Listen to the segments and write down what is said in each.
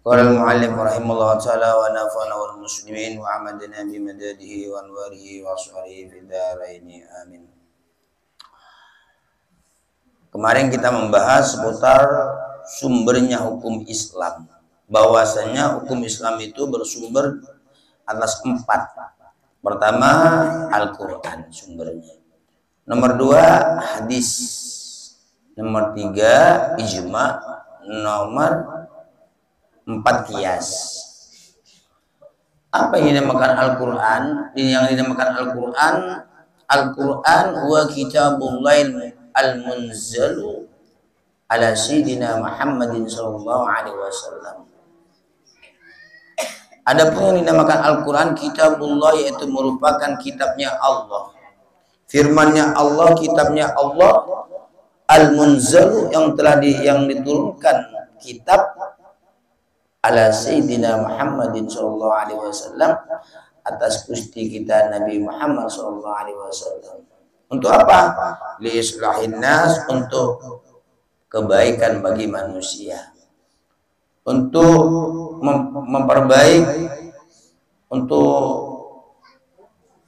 Qala al-mu'allif rahimahullah ta'ala wa nafa'ana wal muslimin wa amadana bimadadihi wa anwarihi wa asfarihi fid dharaini amin. Kemarin kita membahas seputar sumbernya hukum Islam. Bahwasanya hukum Islam itu bersumber atas 4. Pertama, Al-Quran sumbernya. Nomor 2, hadis. Nomor 3, ijma. Nomor 4, qiyas. Apa yang dinamakan Al-Quran? Yang dinamakan Al-Quran, Al-Quran huwa kitabullahi al-munzalu ala sayyidina Muhammadin sallallahu alaihi wasallam. Adapun yang dinamakan Al-Quran, kitabullah, yaitu merupakan kitabnya Allah, firmannya Allah, kitabnya Allah, al-munzalu, yang telah yang diturunkan kitab ala sayyidina Muhammadin sallallahu alaihi wasallam, atas gusti kita Nabi Muhammad sallallahu alaihi wasallam. Untuk apa? Li islahin nas, untuk kebaikan bagi manusia, untuk memperbaiki, untuk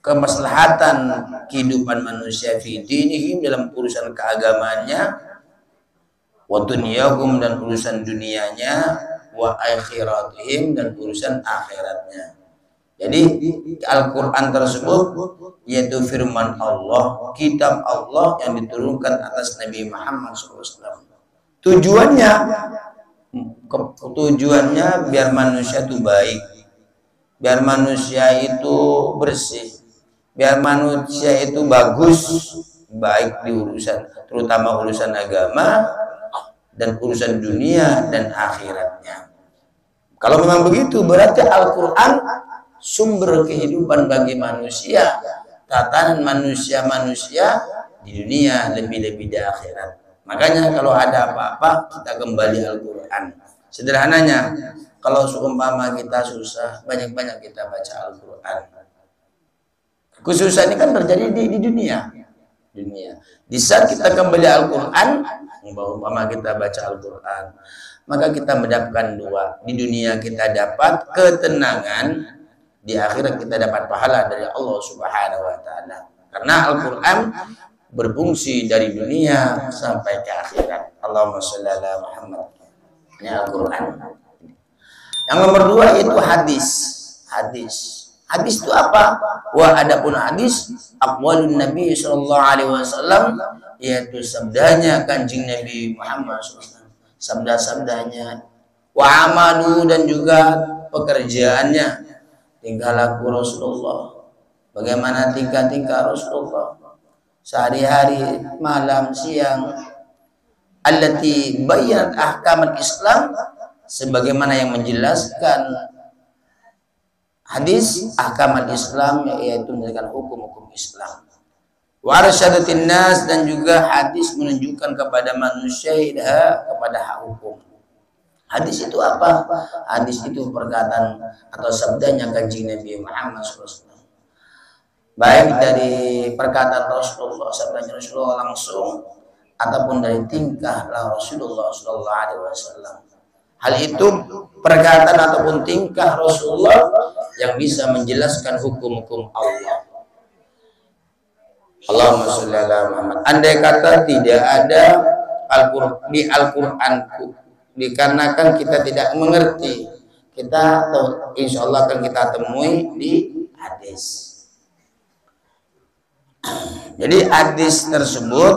kemaslahatan kehidupan manusia fi dinihim, dalam urusan keagamaannya, wa dunyahum, dan urusan dunianya, wa akhiratihim, dan urusan akhiratnya. Jadi Al-Quran tersebut yaitu firman Allah, kitab Allah yang diturunkan atas Nabi Muhammad SAW. Tujuannya biar manusia itu baik, biar manusia itu bersih, biar manusia itu bagus, baik di urusan, terutama urusan agama dan urusan dunia dan akhiratnya. Kalau memang begitu, berarti Al-Quran sumber kehidupan bagi manusia, tatanan manusia-manusia di dunia, lebih-lebih di akhirat. Makanya kalau ada apa-apa, kita kembali Al-Quran. Sederhananya, kalau seumpama kita susah, banyak-banyak kita baca Al-Quran. Kesusahan ini kan terjadi di dunia. Di saat kita kembali Al-Quran, umpama kita baca Al-Quran, maka kita mendapatkan 2. Di dunia kita dapat ketenangan, di akhirat kita dapat pahala dari Allah Subhanahu wa ta'ala. Karena Al-Quran berfungsi dari dunia sampai ke akhirat. Allahumma shalli ala Muhammad. Ini Al-Quran. Yang nomor 2 itu hadis. Hadis itu apa? Wa adapun hadis, aqwalun Nabi sallallahu alaihi wasallam, yaitu sabdanya Kanjeng Nabi Muhammad SAW. Sabda-sabdanya. Wa amalu, dan juga pekerjaannya. Tingkah laku Rasulullah, bagaimana tingkah Rasulullah sehari-hari, malam, siang. Allati bayyinat ahkamal Islam, sebagaimana yang menjelaskan hadis ahkamal Islam, yaitu menjelaskan hukum-hukum Islam. Wa arsyadatin nas, dan juga hadis menunjukkan kepada manusia kepada hak hukum. Hadis itu apa? Hadis itu perkataan atau sabdanya Kanjeng Nabi Muhammad SAW. Baik dari perkataan Rasulullah, sabdanya Rasulullah langsung, ataupun dari tingkah Rasulullah SAW. Hal itu perkataan ataupun tingkah Rasulullah yang bisa menjelaskan hukum-hukum Allah. Allahumma sholli ala Muhammad. Andai kata tidak ada di Al-Quranku, dikarenakan kita tidak mengerti, kita insya Allah akan kita temui di hadis. Jadi hadis tersebut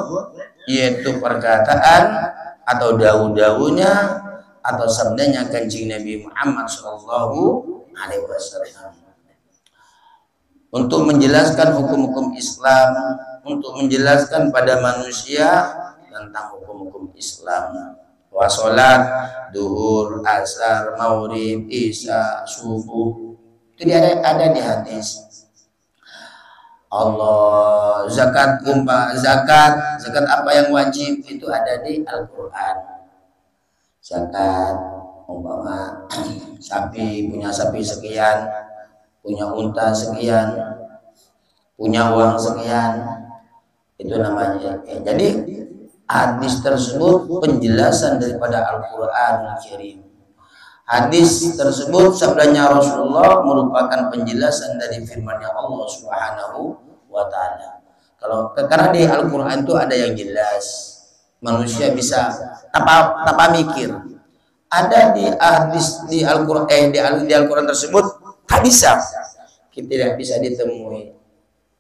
yaitu perkataan atau dawu-dawunya atau sabdanya Kanjeng Nabi Muhammad sallallahu alaihi wasallam untuk menjelaskan hukum-hukum Islam, untuk menjelaskan pada manusia tentang hukum-hukum Islam. Wa sholat, duhur, asar, maghrib, isya, subuh, itu ada di hadis. Allah, zakat apa yang wajib, itu ada di Al-Quran. Zakat, umpama punya sapi sekian, punya unta sekian, punya uang sekian, itu namanya. Jadi hadis tersebut penjelasan daripada Al-Quran Al-Karim. Hadis tersebut sabdanya Rasulullah merupakan penjelasan dari firman-Nya Allah Subhanahu wa taala. Karena di Al-Qur'an itu ada yang jelas, manusia bisa tanpa mikir. Ada di hadis di Al-Qur'an di Al-Qur'an tersebut kita tidak bisa ditemui,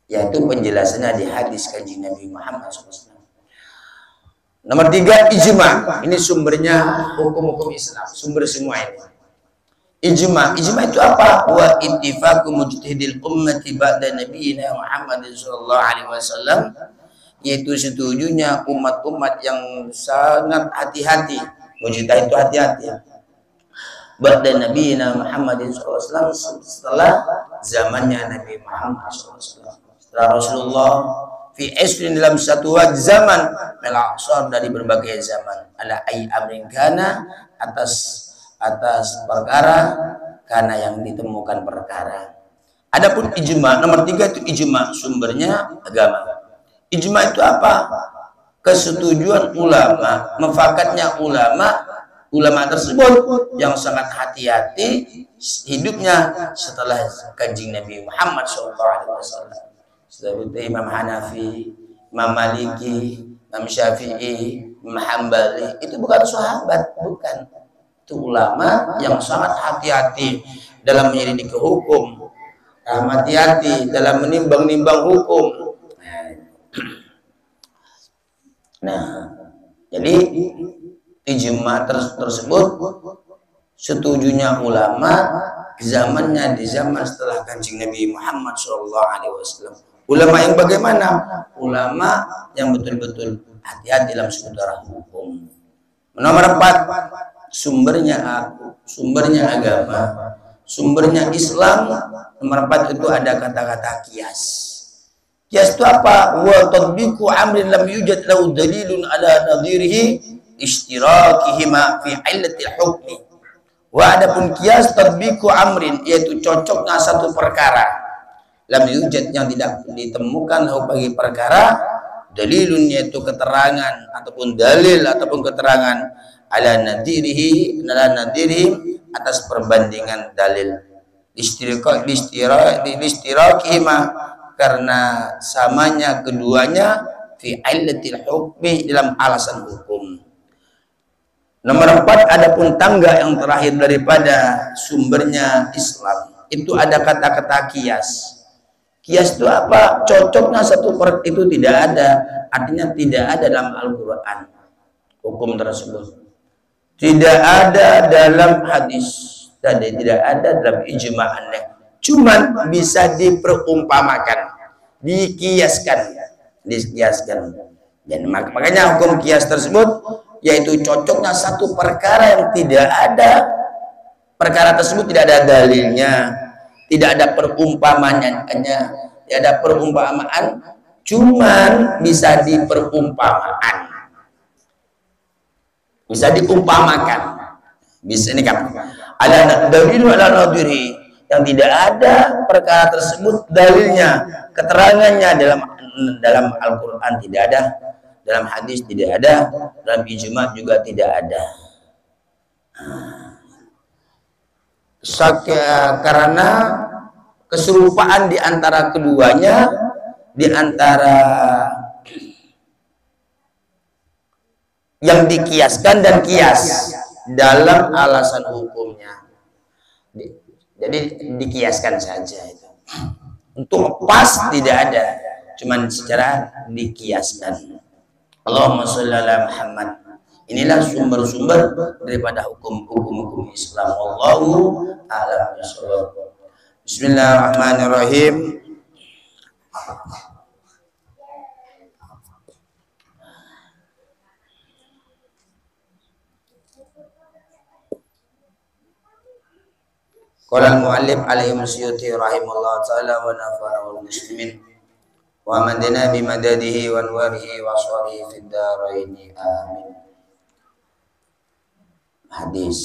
yaitu penjelasannya di hadis kanjeng Nabi Muhammad SAW. Nomor 3, ijma. Ini sumbernya hukum-hukum Islam, sumber semua ini. Ijma itu apa? Wa ittifaqu mujtahidil ummati ba'da nabiyina Muhammad sallallahu alaihi wasallam, yaitu setujunya umat-umat yang sangat hati-hati. Mujtahid itu hati-hati. Ba'da nabiyina Muhammad sallallahu alaihi wasallam, setelah zamannya Nabi Muhammad sallallahu alaihi wasallam. Setelah Rasulullah fi isrin dalam satu zaman melaqsar dari berbagai zaman ala ay amrin kana atas perkara karena yang ditemukan perkara. Adapun ijma nomor 3 itu ijma, sumbernya agama. Ijma itu apa? Kesetujuan ulama, mufakatnya ulama tersebut yang sangat hati-hati hidupnya setelah kanjeng Nabi Muhammad SAW. Seperti Imam Hanafi, Imam Maliki, Imam Syafi'i, Imam Hambali, itu bukan sahabat, bukan. Itu ulama yang sangat hati-hati dalam menyelidiki hukum, hati-hati dalam menimbang-nimbang hukum. Nah, jadi ijma tersebut setujunya ulama zamannya di zaman setelah kanjeng Nabi Muhammad SAW. Ulama yang bagaimana? Ulama yang betul-betul hati-hati dalam seputar hukum. Nomor 4, sumbernya agama, sumbernya Islam. Nomor 4 itu ada kata-kata qiyas. Qiyas itu apa? Wa tadbiqu amrin lam yujad lahu dalilun ala nadhirihi ishtirakihima fi illatil hukmi. Wa adapun qiyas tadbiqu amrin, yaitu cocoknya satu perkara lam yujad yang tidak ditemukan bagi perkara dalilun, yaitu keterangan ataupun dalil ataupun keterangan ala nadirihi atas perbandingan dalil istirakihima karena samanya keduanya fi illatil hukmi dalam alasan hukum. Nomor 4, adapun tangga yang terakhir daripada sumbernya Islam itu ada kata-kata qiyas. Qiyas itu apa? Cocoknya satu itu tidak ada, artinya tidak ada dalam Al-Quran hukum tersebut, tidak ada dalam hadis, tidak ada dalam ijma aneh, cuman bisa diperumpamakan, dikiaskan. Dan makanya hukum qiyas tersebut yaitu cocoknya satu perkara yang tidak ada, perkara tersebut tidak ada dalilnya, tidak ada perumpamannya, tidak ada perumpamaan, cuman bisa diperumpamaan, bisa diumpamakan, bisa ini kan ada dalil ala nadiri, yang tidak ada perkara tersebut dalilnya, keterangannya dalam Al-Quran tidak ada, dalam hadis tidak ada, dalam ijma juga tidak ada. Karena keserupaan di antara keduanya, di antara yang dikiaskan dan kias dalam alasan hukumnya. Jadi dikiaskan saja itu. Untuk pas tidak ada, cuman secara dikiaskan. Allahumma sholli ala Muhammad. Inilah sumber-sumber daripada hukum-hukum Islam. Wallahu a'lam bishawab. Bismillahirrahmanirrahim. Qala al-muallif alaihi wasyuti rahimahullah ta'ala wa nafa'al muslimin wa madana bi madadihi wa anwarihi wa aswarihi fid daraini amin. Hadis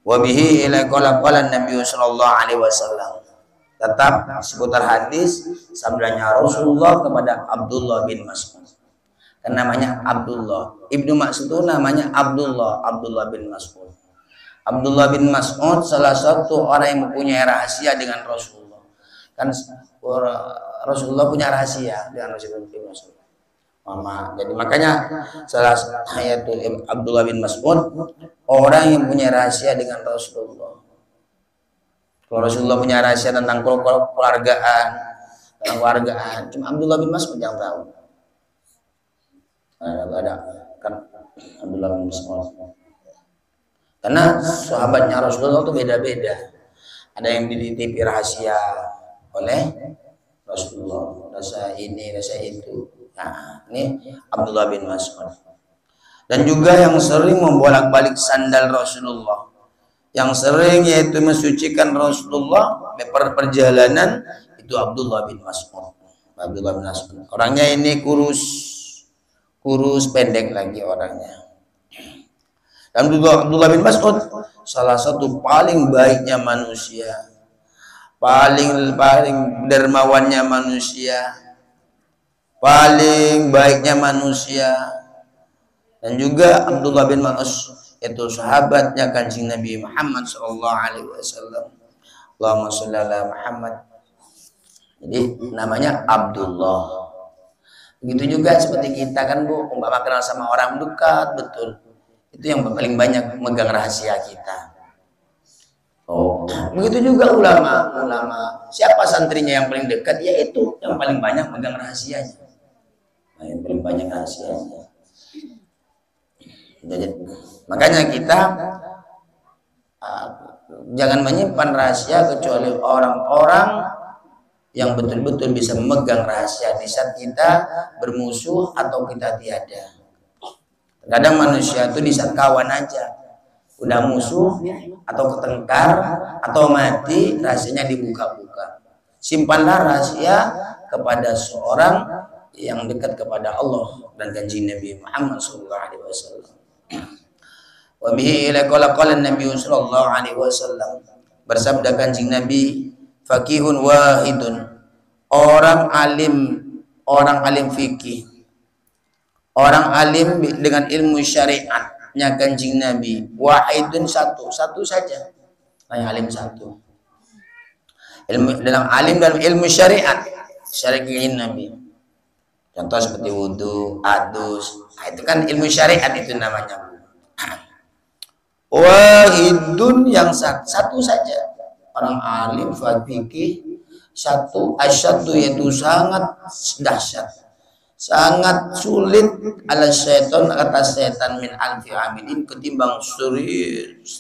wa bihi ila qala Nabi sallallahu alaihi wasallam, tetap seputar hadis sabdanya Rasulullah kepada Abdullah bin Mas'ud. kan namanya Abdullah. Ibnu Mas'ud itu namanya Abdullah bin Mas'ud. Abdullah bin Mas'ud salah satu orang yang mempunyai rahasia dengan Rasulullah. Kan Rasulullah punya rahasia dengan Rasulullah bin Mas'ud. Mama. Jadi makanya salah satu Abdullah bin Mas'ud orang yang punya rahasia dengan Rasulullah. Kalau Rasulullah punya rahasia tentang keluargaan, cuma Abdullah bin Mas'ud yang tahu. Ada kan Abdullah bin Mas'ud. Karena sahabatnya Rasulullah itu beda-beda. Ada yang dititipi rahasia oleh Rasulullah, rasa ini, rasa itu. Nah, ini Abdullah bin Mas'ud. Dan juga yang sering membolak-balik sandal Rasulullah, yang sering yaitu mensucikan Rasulullah perjalanan, itu Abdullah bin Mas'ud. Abdullah bin Mas'ud. Orangnya ini kurus pendek lagi orangnya. Dan Abdullah bin Mas'ud salah satu paling baiknya manusia, paling dermawannya manusia, paling baiknya manusia. Dan juga Abdullah bin Mas'ud itu sahabatnya Kanjeng Nabi Muhammad sallallahu alaihi wasallam. Allahumma shalli ala Muhammad. Jadi namanya Abdullah. Begitu juga seperti kita kan Bu, umpama kenal sama orang dekat betul. Itu yang paling banyak megang rahasia kita. Oh, begitu juga ulama. Siapa santrinya yang paling dekat? Yaitu yang paling banyak megang rahasianya. Nah, yang paling banyak rahasianya. Jadi, makanya kita jangan menyimpan rahasia kecuali orang-orang yang betul-betul bisa memegang rahasia di saat kita bermusuh atau kita tiada. Kadang manusia itu di saat kawan aja, udah musuh atau ketengkar atau mati, rahasianya dibuka-buka. Simpanlah rahasia kepada seorang yang dekat kepada Allah dan Kanjeng Nabi Muhammad sallallahu alaihi wasallam. Wa bihi ila qala Nabi sallallahu alaihi wasallam, bersabda Kanjeng Nabi, faqihun wahidun, orang alim fikih, orang alim dengan ilmu syariatnya Kanjeng Nabi, wahidun satu saja, hanya alim satu. Dalam ilmu syariat Nabi. Contoh seperti wudu, adus, nah, itu kan ilmu syariat itu namanya. Wahidun yang satu saja, orang alim fikih satu, asyaddu yaitu sangat dahsyat, sangat sulit ala syaitan atas setan min alfi abidin, ketimbang 1000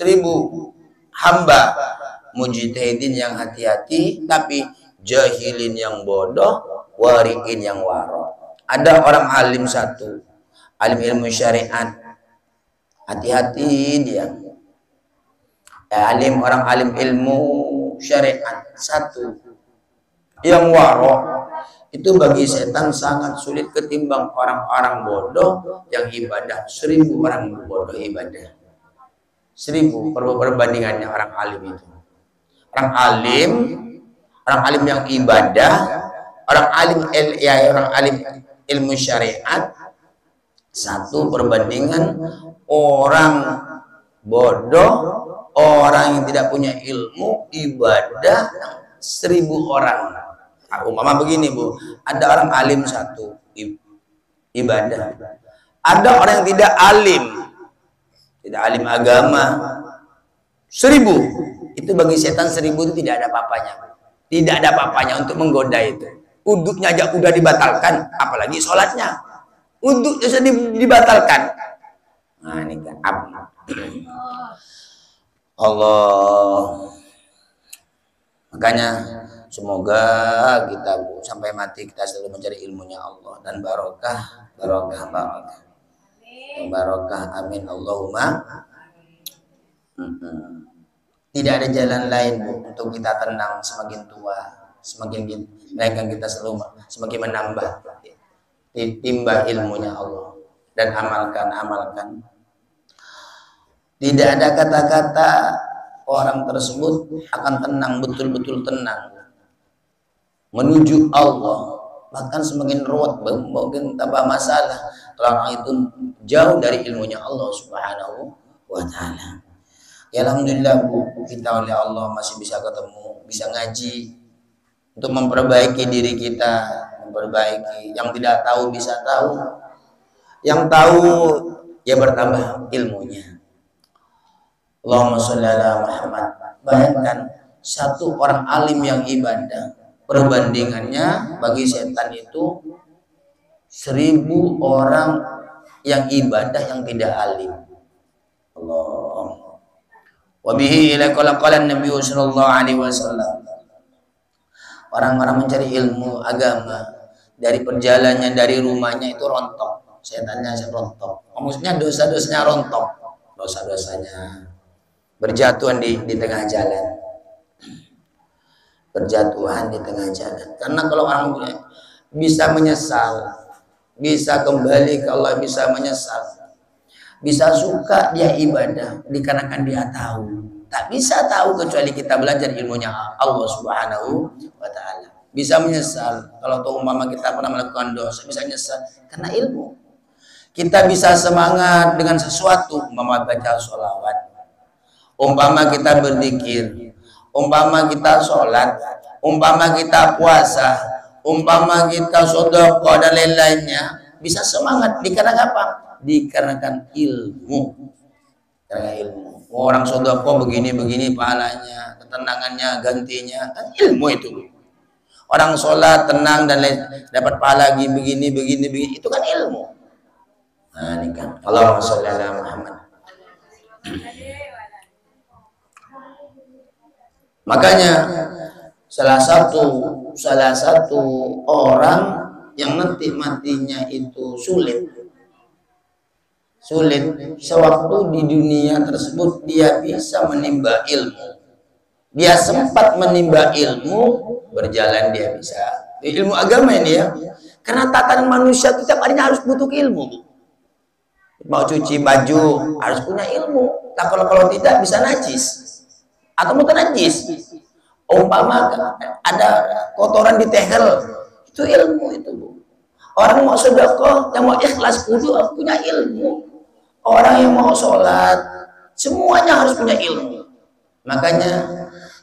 hamba mujtahidin yang hati-hati, tapi jahilin yang bodoh, wariin yang waro. Ada orang alim satu, alim ilmu syariat, hati-hati dia. Orang alim ilmu syariat satu, yang waro, itu bagi setan sangat sulit ketimbang orang-orang bodoh yang ibadah. 1000 orang bodoh ibadah, 1000 perbandingannya orang alim itu. Orang alim yang ibadah, orang alim ilmu syariat, satu perbandingan orang bodoh, orang yang tidak punya ilmu ibadah 1000 orang. Nah, umpama begini Bu, ada orang alim satu ibadah, ada orang yang tidak alim agama 1000. Itu bagi setan 1000 itu tidak ada apa-apanya, untuk menggoda itu. Uduknya aja udah dibatalkan, apalagi sholatnya, uduknya sudah dibatalkan. Nah ini kan Allah. Makanya semoga kita sampai mati kita selalu mencari ilmunya Allah dan barokah. Amin Allahumma. Tidak ada jalan lain untuk kita tenang semakin tua, semakin melainkan kita semakin menambah timba ilmunya Allah dan amalkan. Tidak ada kata-kata orang tersebut akan tenang, betul-betul tenang menuju Allah bahkan semakin ruwet, mungkin tambah masalah kalau orang itu jauh dari ilmunya Allah Subhanahu wa Ta'ala. Ya alhamdulillah Bu, kita oleh Allah masih bisa ketemu, bisa ngaji untuk memperbaiki diri kita, memperbaiki. Yang tidak tahu bisa tahu, yang tahu ya bertambah ilmunya. Allahumma sholli ala Muhammad. Bayangkan satu orang alim yang ibadah, perbandingannya bagi setan itu 1000 orang yang ibadah yang tidak alim. Allah. Wa bihi ila qala Nabi sallallahu alaihi wasallam. Orang-orang mencari ilmu agama dari perjalanannya, dari rumahnya itu rontok. Setannya rontok. Maksudnya dosa-dosanya rontok. Dosa-dosanya berjatuhan di tengah jalan. Berjatuhan di tengah jalan. Karena kalau orang bisa menyesal, bisa kembali ke Allah, bisa menyesal, bisa suka dia ibadah dikarenakan dia tahu. Tak bisa tahu kecuali kita belajar ilmunya Allah Subhanahu wa Ta'ala. Bisa menyesal kalau tahu umpama kita pernah melakukan dosa, bisa menyesal karena ilmu. Kita bisa semangat dengan sesuatu, umpama baca sholawat, umpama kita berzikir, umpama kita sholat, umpama kita puasa, umpama kita sedekah dan lain-lainnya, bisa semangat dikarenakan apa? Dikarenakan ilmu. Karena ilmu. Orang sedekah begini-begini pahalanya, ketenangannya, gantinya, kan ilmu itu. Orang sholat tenang dan lain, dapat pahala lagi begini, itu kan ilmu. Nah, ini kan. Allahumma sholli ala Muhammad. Makanya salah satu orang yang nanti matinya itu sulit sewaktu di dunia tersebut dia bisa menimba ilmu, dia sempat menimba ilmu, berjalan dia bisa ilmu agama ini ya, karena tatanan manusia itu tiap harinya harus butuh ilmu. Mau cuci baju harus punya ilmu. Nah, kalau tidak bisa najis atau mutanajis. Umpama ada kotoran di tegel, itu ilmu itu Bu. Orang mau sedekah, yang mau ikhlas kudu punya ilmu. Orang yang mau sholat, semuanya harus punya ilmu. Makanya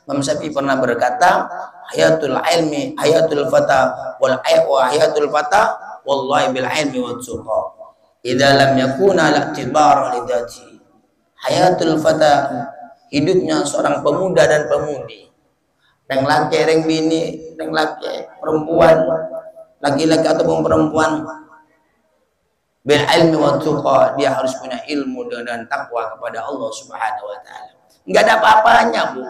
Imam Syafi'i pernah berkata, hayatul ilmi, hayatul fata, wal hayatul fata, wallahi bil ilmi wa tuqa. Idza lam yakuna la'tibar lidati. Hayatul fata, hidupnya seorang pemuda dan pemudi. Reng laki, reng bini, reng laki, perempuan, laki-laki ataupun perempuan, bil ilmi wa tuqa, dia harus punya ilmu dan takwa kepada Allah Subhanahu wa Ta'ala. Enggak ada apa-apanya Bu.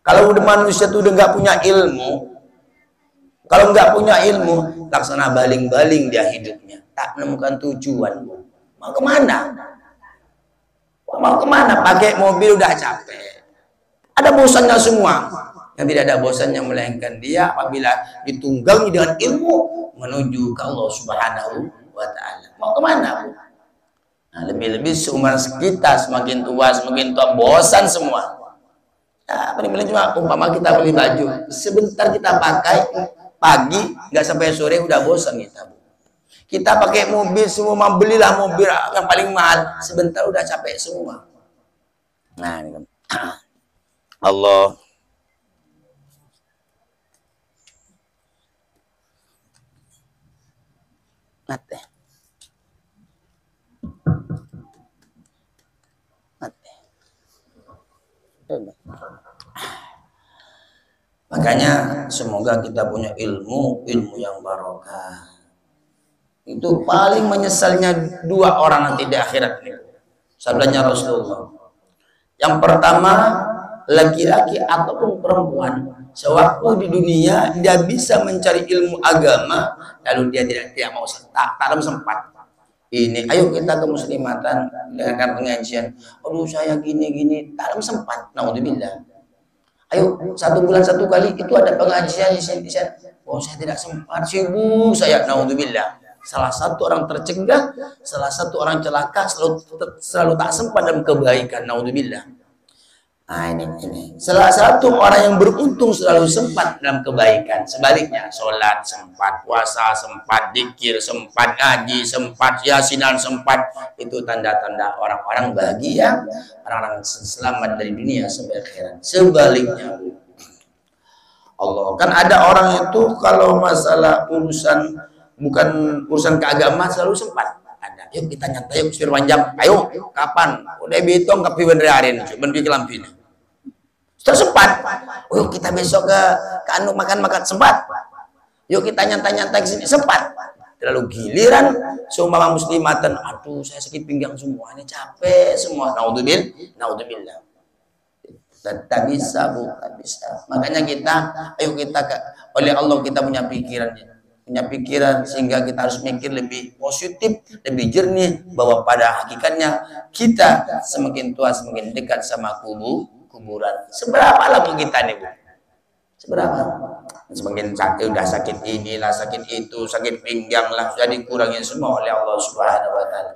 Kalau udah manusia tuh udah enggak punya ilmu, kalau enggak punya ilmu, laksana baling-baling dia hidupnya, tak menemukan tujuan Bu. Mau kemana? Mau kemana? Pakai mobil udah capek, ada bosannya semua. Yang tidak ada bosannya melainkan dia apabila ditunggangi dengan ilmu menuju ke Allah Subhanahu wa Ta'ala. Mau kemana Bu? Nah, lebih-lebih seumur kita semakin tua bosan semua. Nah, paling-paling cuma umpama kita beli baju, sebentar kita pakai, pagi nggak sampai sore udah bosan kita Bu. Kita pakai mobil semua, belilah mobil yang paling mahal, sebentar udah capek semua. Nah, ini kan. Allah. Mate. Makanya semoga kita punya ilmu yang barokah. Itu paling menyesalnya 2 orang nanti di akhirat ini. Sabdanya Rasulullah. Yang pertama, laki-laki ataupun perempuan, sewaktu di dunia dia bisa mencari ilmu agama, lalu dia tidak mau tak sempat. Ini, ayo kita ke muslimatan dengan pengajian. Aduh saya gini, tak sempat. Naudzubillah. Ayo 1 bulan 1 kali itu ada pengajian di sini. Oh saya tidak sempat, sibuk saya. Naudzubillah. Salah satu orang tercegah, salah satu orang celaka, selalu tak sempat dalam kebaikan. Naudzubillah. Nah ini salah satu orang yang beruntung selalu sempat dalam kebaikan. Sebaliknya sholat sempat, puasa sempat, dzikir sempat, ngaji sempat, yasinan sempat. Itu tanda-tanda orang-orang bahagia, orang-orang selamat dari dunia sampai akhirat. Sebaliknya Allah kan ada orang itu kalau masalah urusan bukan urusan keagamaan selalu sempat. Ada, yuk kita nyantai, yuk firman jam, ayo kapan? Udah bitong kapi benrearin, cuman bikin lampin. Sudah sempat. Yuk kita besok ke anu makan sempat. Yuk kita nyantai ke sini sempat. Terlalu giliran seumpama muslimatan, aduh saya sakit pinggang semua, ini capek semua. Naudzubillah. Tak bisa bu, tak bisa. Makanya kita, ayo kita oleh Allah kita punya pikiran sehingga kita harus mikir lebih positif, lebih jernih bahwa pada hakikatnya kita semakin tua semakin dekat sama kuburan. Seberapa lama kita nih bu? Seberapa? Semakin sakit, udah sakit inilah, sakit itu, sakit pinggang lah, sudah dikurangi semua oleh Allah Subhanahu Wa Taala.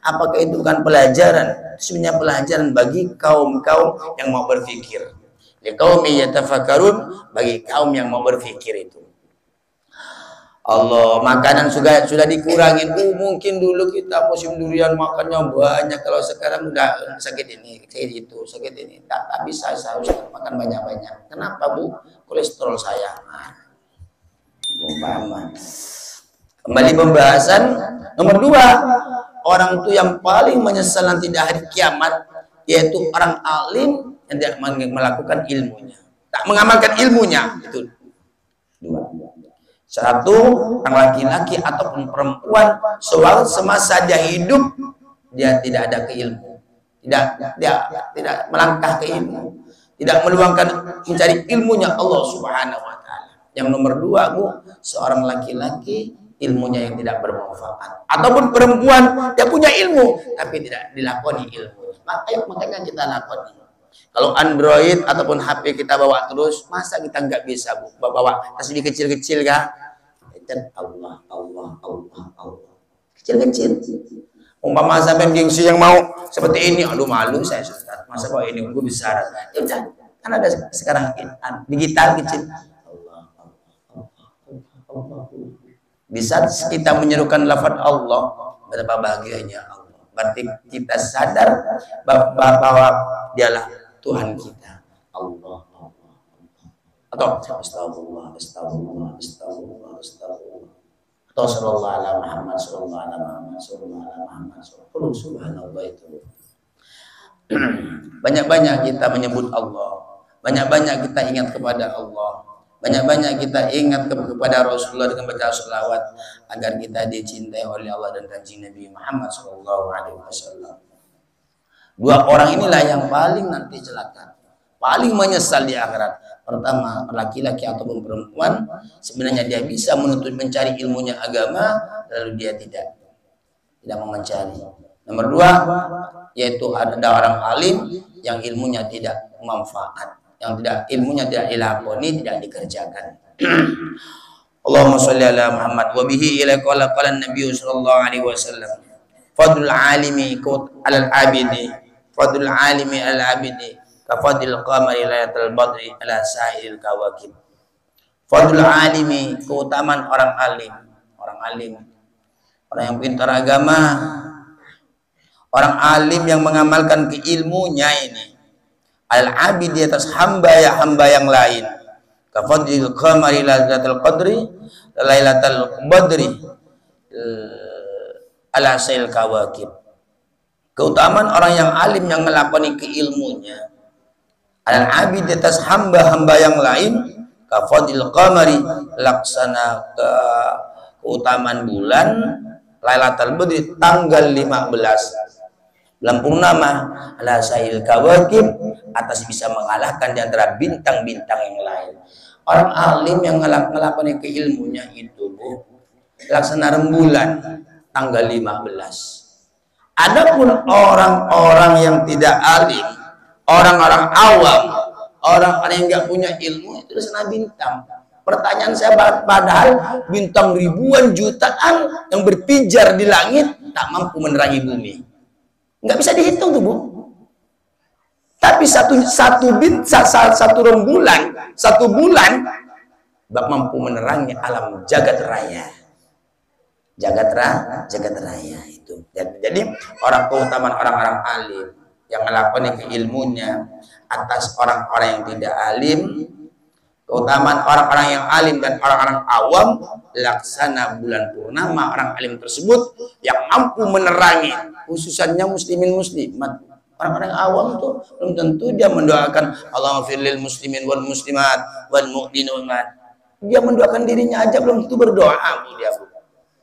Apakah itu bukan pelajaran? Sebenarnya pelajaran bagi kaum-kaum yang mau berpikir. Liqaumi yatafakkarun, bagi kaum yang mau berpikir itu. Allah, makanan sudah dikurangin. Mungkin dulu kita musim durian makannya banyak, kalau sekarang udah sakit ini, sakit itu, sakit ini. Tak bisa saya harus makan banyak-banyak. Kenapa bu? Kolesterol saya. Kembali pembahasan nomor 2, orang itu yang paling menyesal nanti di hari kiamat yaitu orang alim yang tidak melakukan ilmunya, tak mengamalkan ilmunya. Itu 2. Satu, orang laki-laki ataupun perempuan semasa dia hidup dia tidak ada keilmu, tidak melangkah ke ilmu, tidak meluangkan mencari ilmunya Allah Subhanahu Wa Taala. Yang nomor 2 bu, seorang laki-laki ilmunya yang tidak bermanfaat, ataupun perempuan dia punya ilmu tapi tidak dilakoni ilmu. Makanya kita lakoni. Kalau Android ataupun HP kita bawa terus, masa kita nggak bisa bu bawa tasbih kecil-kecil kah? Allah kecil-kecil. Umpama sampai gengsi yang mau seperti ini, aduh malu saya Ustaz, masa kok ini gue besar. Ya udah, kan ada sekarang digital kecil. Bisa kita menyerukan lafaz Allah, betapa bahagianya Allah. Berarti kita sadar bahwa dialah Tuhan kita, Allah. Atau astagfirullah, astagfirullah, astagfirullah, astagfirullah. Atau sallallahu alaihi Muhammad, sallallahu alaihi Muhammad, sallallahu alaihi Muhammad, subhanallah itu. Banyak-banyak kita menyebut Allah, banyak-banyak kita ingat kepada Allah, banyak-banyak kita ingat kepada Rasulullah dengan baca sholawat agar kita dicintai oleh Allah dan kanjeng Nabi Muhammad sallallahu alaihi wasallam. 2 orang inilah yang paling nanti celaka, paling menyesal di akhirat. Pertama, laki-laki ataupun perempuan sebenarnya dia bisa mencari ilmunya agama, lalu dia tidak mau mencari. Nomor 2, yaitu ada orang alim yang ilmunya tidak manfaat, yang ilmunya tidak dilakoni, tidak dikerjakan. Allahumma sholli ala Muhammad wa bihi ila qala Nabi sallallahu alaihi wasallam. Fadlul alimi alal abidi, fadlul alimi al abidi kafadil qamari lailatul badri ala sa'il kawakib. Fadlul alimi, keutamaan orang alim, orang yang pintar agama, orang alim yang mengamalkan keilmunya ini. Al-abid di atas hamba yang lain. Kafadil qamari lailatul badri ala sa'il kawakib. Keutamaan orang yang alim yang melakoni keilmunya. Al-abid di atas hamba yang lain, kafadil qamari, laksana keutamaan bulan Lailatul Badri tanggal 15 bulan purnama, ala sa'il kawakib, atas bisa mengalahkan di antara bintang-bintang yang lain. Orang alim yang ngelakoni keilmunya itu bu, laksana rembulan tanggal 15. Adapun orang-orang yang tidak alim, orang-orang awam, orang-orang yang nggak punya ilmu, itu sana bintang. Pertanyaan saya, padahal bintang ribuan jutaan yang berpijar di langit tak mampu menerangi bumi. Nggak bisa dihitung tuh bu. Tapi satu bulan mampu menerangi alam jagat raya. Jagat raya itu. Jadi keutamaan orang-orang alim yang melakukan keilmunya atas orang-orang yang tidak alim, keutamaan orang-orang yang alim dan orang-orang awam, laksana bulan purnama orang alim tersebut yang mampu menerangi, khususnya muslimin muslimat. Orang-orang awam itu belum tentu dia mendoakan Allahumma firlil muslimin wal muslimat wal mu'minat. Dia mendoakan dirinya aja belum tentu berdoa dia.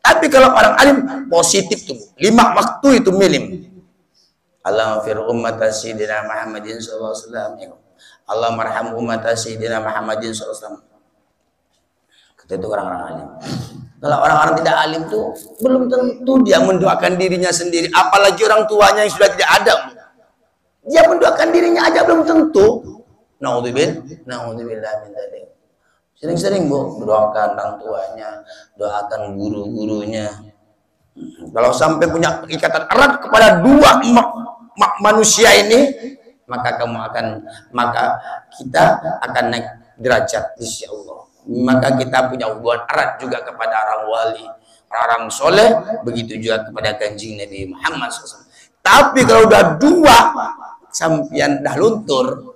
Tapi kalau orang alim positif tuh, 5 waktu itu minim. Allahumma fir ummata sayyidina Muhammadin sallallahu alaihi wasallam. Allahumma arham ummata sayyidina Muhammadin sallallahu alaihi wasallam. Kata itu orang-orang alim. Kalau orang-orang tidak alim tuh belum tentu dia mendoakan dirinya sendiri, apalagi orang tuanya yang sudah tidak ada. Dia mendoakan dirinya aja belum tentu. Naudzubillah min dzalik. Sering-sering Bu doakan orang tuanya, doakan guru-gurunya. Kalau sampai punya ikatan erat kepada dua manusia ini, maka kita akan naik derajat insyaallah. Maka kita punya hubungan erat juga kepada orang wali, orang soleh, begitu juga kepada Kanjeng Nabi Muhammad SAW. Tapi kalau udah dua sampian dah luntur,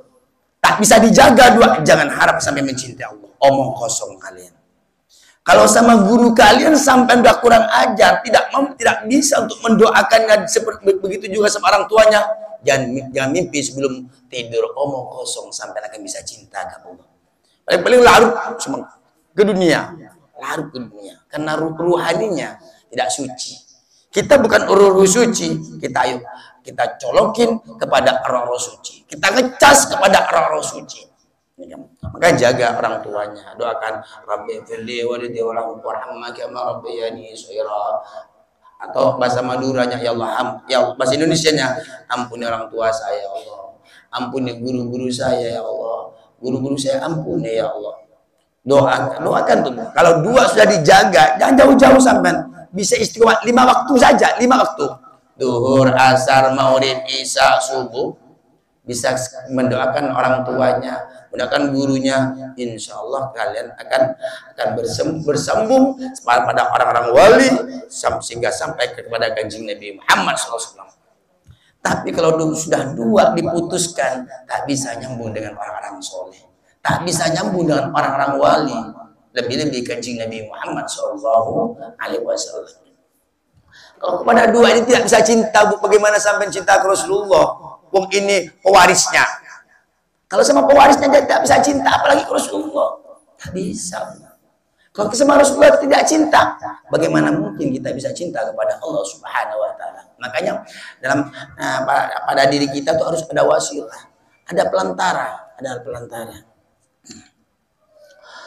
tak bisa dijaga dua, jangan harap sampai mencintai Allah. Omong kosong kalian. Kalau sama guru kalian sampai udah kurang ajar, tidak bisa untuk mendoakannya seperti begitu juga sama orang tuanya. Jangan mimpi sebelum tidur omong kosong sampai akan bisa cinta ke Allah. Paling larut ke dunia, karena ruhaninya tidak suci. Kita bukan ruh suci, kita colokin kepada roh suci, kita ngecas kepada roh suci. Maka jaga orang tuanya, doakan Rabbi firli walidi warhamma kama rabbayani shaghira. Atau bahasa Maduranya ya Allah, bahasa Indonesianya, ampuni orang tua saya ya Allah, ampuni guru-guru saya ya Allah, guru-guru saya ampuni ya Allah. Doakan tuh. Kalau dua sudah dijaga, jangan jauh-jauh sampai bisa istiqomah 5 waktu saja, 5 waktu. Duhur, asar, maghrib, isya, subuh, bisa mendoakan orang tuanya, mendoakan gurunya, insya Allah kalian akan bersambung pada orang-orang wali sehingga sampai kepada Kanjeng Nabi Muhammad SAW. Tapi kalau sudah dua diputuskan, tak bisa nyambung dengan orang-orang soleh, tak bisa nyambung dengan orang-orang wali, lebih-lebih Kanjeng Nabi Muhammad SAW. Kalau kepada dua ini tidak bisa cinta, Bu, bagaimana sampai cinta ke Rasulullah? Wong ini pewarisnya. Kalau sama pewarisnya dia tidak bisa cinta, apalagi ke Rasulullah. Tak bisa. Kalau sama Rasulullah tidak cinta, bagaimana mungkin kita bisa cinta kepada Allah Subhanahu wa taala? Makanya dalam pada diri kita tuh harus ada wasilah, ada pelantara,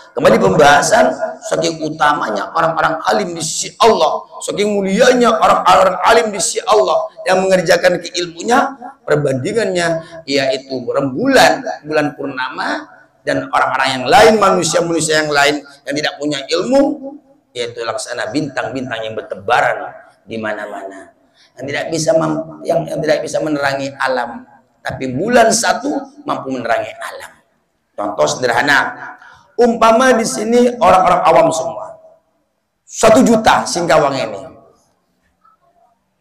Kembali pembahasan, saking utamanya orang-orang alim di sisi Allah, saking mulianya orang-orang alim di sisi Allah yang mengerjakan keilmunya, perbandingannya yaitu bulan purnama dan orang-orang yang lain, manusia-manusia yang lain yang tidak punya ilmu, yaitu laksana bintang-bintang yang bertebaran di mana-mana, yang tidak bisa menerangi alam, tapi bulan satu mampu menerangi alam. Contoh sederhana, umpama di sini orang-orang awam semua, 1 juta Singkawang ini.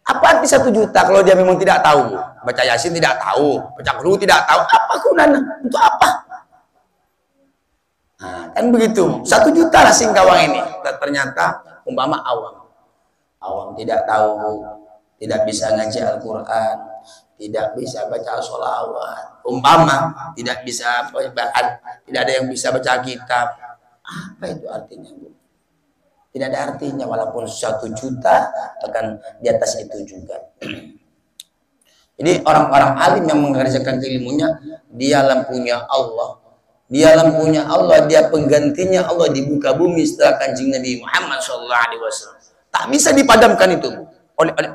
Apa arti 1 juta kalau dia memang tidak tahu? Baca Yasin tidak tahu, baca Qul tidak tahu, apa gunanya? Untuk apa? Nah, kan begitu. 1 juta lah Singkawang ini. Ternyata umpama awam tidak tahu, tidak bisa ngaji Al-Quran, tidak bisa baca sholawat, umpama tidak bisa tidak ada yang bisa baca kitab. Apa itu artinya, Bu? Tidak ada artinya, walaupun 1 juta akan di atas itu juga. Jadi orang-orang alim yang mengerjakan ilmunya, dia lampunya Allah, dia penggantinya Allah di muka bumi setelah Kanjeng Nabi Muhammad SAW. Tak bisa dipadamkan itu, Bu.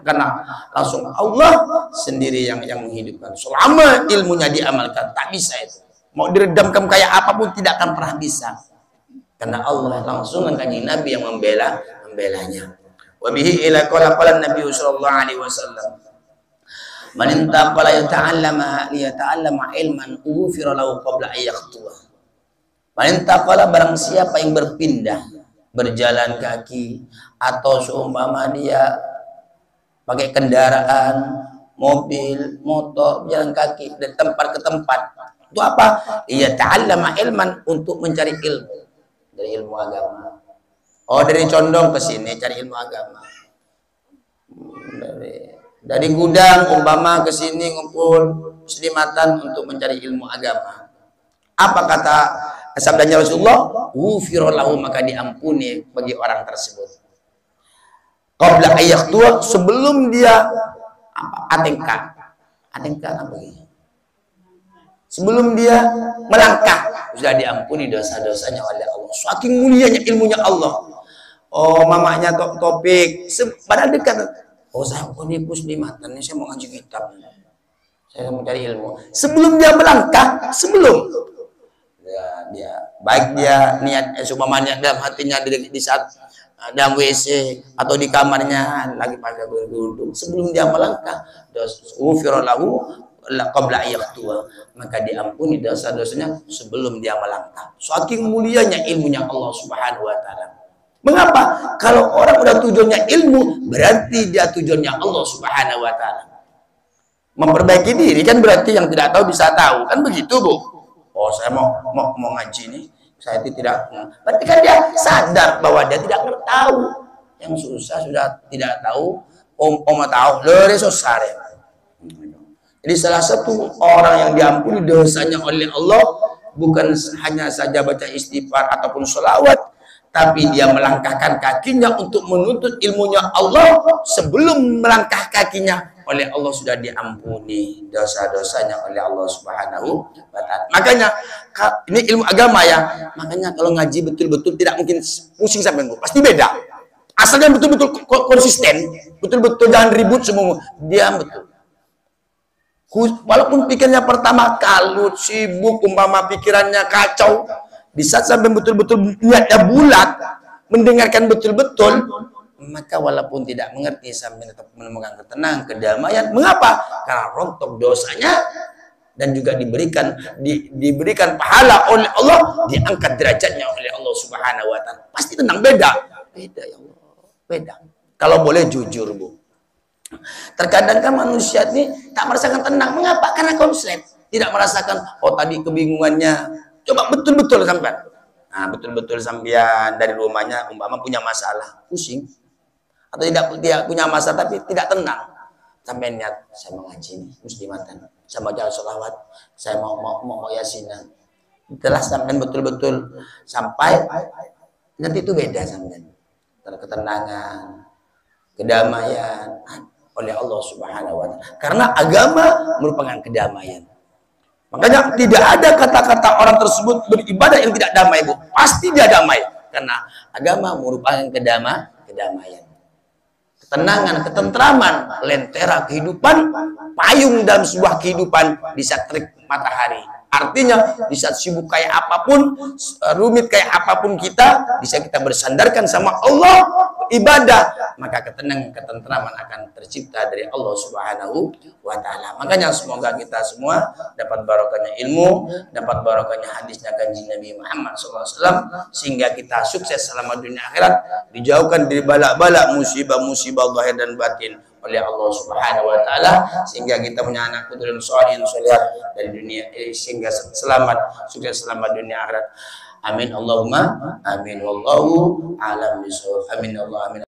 Karena langsung Allah sendiri yang menghidupkan. Selama ilmunya diamalkan, tak bisa itu. Mau diredamkan kayak apapun tidak akan pernah bisa. Karena Allah langsung Kanjeng Nabi yang membelanya. Wa bihi ila qala Nabi sallallahu alaihi wasallam. Man intaqala liyata'allama ilman ufira lahu qabla an yaqtuwa. Man intaqala, barang siapa yang berpindah, berjalan kaki atau seumpama dia pakai kendaraan, mobil, motor, jalan kaki dari tempat ke tempat. Itu apa? Ia ta'allama ilman, untuk mencari ilmu, dari ilmu agama. Oh, dari Condong ke sini cari ilmu agama. Dari Gudang umpama ke sini ngumpul muslimatan untuk mencari ilmu agama. Apa kata sabdanya Rasulullah? Ghufira lahu, maka diampuni bagi orang tersebut. Qabla ayyaqtuwa, sebelum dia atengkah apa ini? Sebelum dia melangkah sudah diampuni dosa-dosanya oleh Allah. Saking mulianya ilmunya Allah. Oh, mamanya topik, padahal dekat. Oh, saya ini muslimatan, saya mau ngaji kitab, saya mau cari ilmu. Sebelum dia melangkah, dia baik dia niat seumpamanya dalam hatinya di saat dalam WC atau di kamarnya lagi pada berduduk, sebelum dia melangkah, ghufira lahu qabla ayyaqtuwa, maka diampuni dosa-dosanya sebelum dia melangkah. Saking mulianya ilmunya Allah Subhanahu wa taala. Mengapa? Kalau orang udah tujuannya ilmu, berarti dia tujuannya Allah Subhanahu wa taala. Memperbaiki diri kan berarti yang tidak tahu bisa tahu, kan begitu, Bu? Oh, saya mau ngaji nih, saya tidak. Berarti kan dia sadar bahwa dia tidak tahu. Yang susah sudah tidak tahu, tahu, lere susah. Jadi salah satu orang yang diampuni dosanya oleh Allah bukan hanya saja baca istighfar ataupun sholawat, tapi dia melangkahkan kakinya untuk menuntut ilmunya Allah. Sebelum melangkah kakinya, oleh Allah sudah diampuni dosa-dosanya oleh Allah Subhanahu wa taala. Makanya ini ilmu agama ya. Makanya kalau ngaji betul-betul tidak mungkin pusing sampai pasti beda. Asalnya betul-betul konsisten, betul-betul jangan ribut semua. Diam betul. Walaupun pikirnya pertama kalut, sibuk, umpama pikirannya kacau, di saat sampai betul-betul niatnya bulat, mendengarkan betul-betul, maka walaupun tidak mengerti sampai tetap menemukan ketenangan, kedamaian. Mengapa? Karena rontok dosanya dan juga diberikan pahala oleh Allah, diangkat derajatnya oleh Allah Subhanahu wa taala. Pasti tenang, beda ya Allah, beda. Kalau boleh jujur, Bu. Terkadang kan manusia ini tak merasakan tenang. Mengapa? Karena konslet. Tidak merasakan, oh tadi kebingungannya. Coba betul-betul sampai. Nah, betul-betul sampean dari rumahnya umpama punya masalah, pusing. Atau tidak punya masalah tapi tidak tenang. Sampai niat, saya mau ngaji nih, muslimatan. Saya mau jalan sholawat, saya mau yasinan. Itulah sampai betul-betul sampai nanti itu beda sampai. Ketenangan, kedamaian oleh Allah Subhanahu wa taala. Karena agama merupakan kedamaian. Makanya tidak ada kata-kata orang tersebut beribadah yang tidak damai, Bu. Pasti dia damai. Karena agama merupakan kedamaian. Ketenangan, ketentraman, lentera kehidupan, payung dalam sebuah kehidupan di saat terik matahari. Artinya di saat sibuk kayak apapun, rumit kayak apapun kita, bisa kita bersandarkan sama Allah, ibadah, maka ketenangan, ketentraman akan tercipta dari Allah Subhanahu wa taala. Makanya semoga kita semua dapat barokahnya ilmu, dapat barokahnya hadisnya kanjeng Nabi Muhammad SAW, sehingga kita sukses selama dunia akhirat, dijauhkan dari bala-bala, musibah-musibah zahir dan batin oleh Allah Subhanahu wa taala, sehingga kita punya anak keturunan sholihin sholihah dari dunia sehingga selamat, sukses selama dunia akhirat. Amin Allahumma amin, wallahu a'lam bishawab. Amin Allah amin.